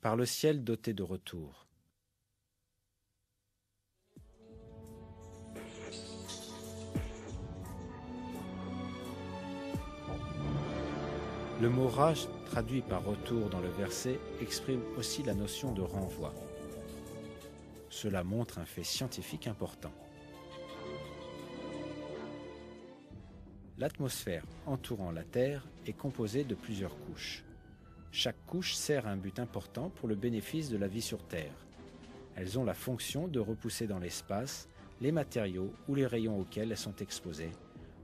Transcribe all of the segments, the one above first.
par le ciel doté de retours. Le mot raj, traduit par retour dans le verset, exprime aussi la notion de renvoi. Cela montre un fait scientifique important. L'atmosphère entourant la Terre est composée de plusieurs couches. Chaque couche sert à un but important pour le bénéfice de la vie sur Terre. Elles ont la fonction de repousser dans l'espace les matériaux ou les rayons auxquels elles sont exposées,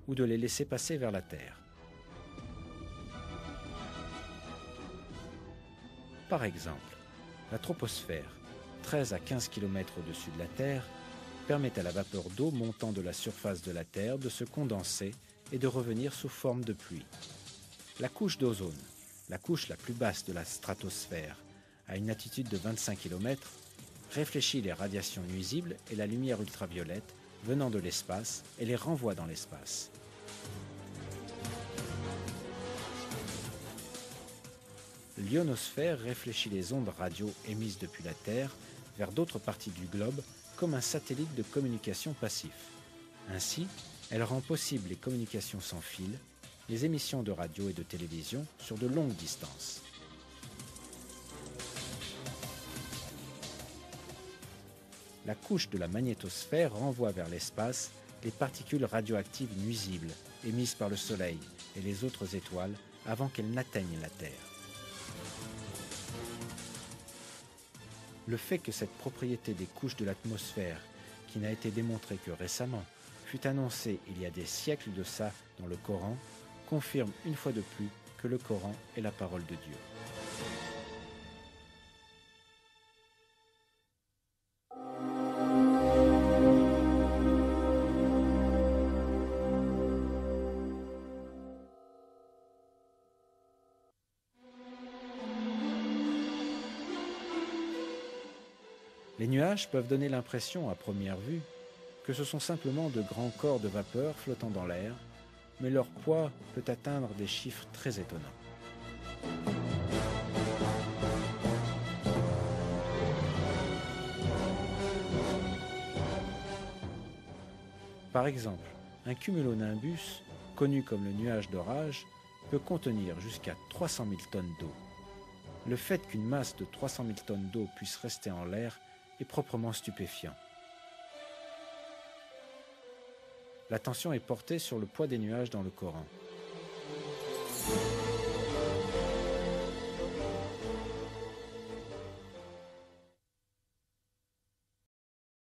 ou de les laisser passer vers la Terre. Par exemple, la troposphère, 13 à 15 km au-dessus de la Terre, permet à la vapeur d'eau montant de la surface de la Terre de se condenser et de revenir sous forme de pluie. La couche d'ozone, la couche la plus basse de la stratosphère, à une altitude de 25 km, réfléchit les radiations nuisibles et la lumière ultraviolette venant de l'espace et les renvoie dans l'espace. L'ionosphère réfléchit les ondes radio émises depuis la Terre vers d'autres parties du globe comme un satellite de communication passif. Ainsi, elle rend possible les communications sans fil, les émissions de radio et de télévision sur de longues distances. La couche de la magnétosphère renvoie vers l'espace les particules radioactives nuisibles émises par le Soleil et les autres étoiles avant qu'elles n'atteignent la Terre. Le fait que cette propriété des couches de l'atmosphère, qui n'a été démontrée que récemment, fut annoncée il y a des siècles de ça dans le Coran, confirme une fois de plus que le Coran est la parole de Dieu. Les nuages peuvent donner l'impression, à première vue, que ce sont simplement de grands corps de vapeur flottant dans l'air, mais leur poids peut atteindre des chiffres très étonnants. Par exemple, un cumulonimbus, connu comme le nuage d'orage, peut contenir jusqu'à 300 000 tonnes d'eau. Le fait qu'une masse de 300 000 tonnes d'eau puisse rester en l'air est proprement stupéfiant. L'attention est portée sur le poids des nuages dans le Coran.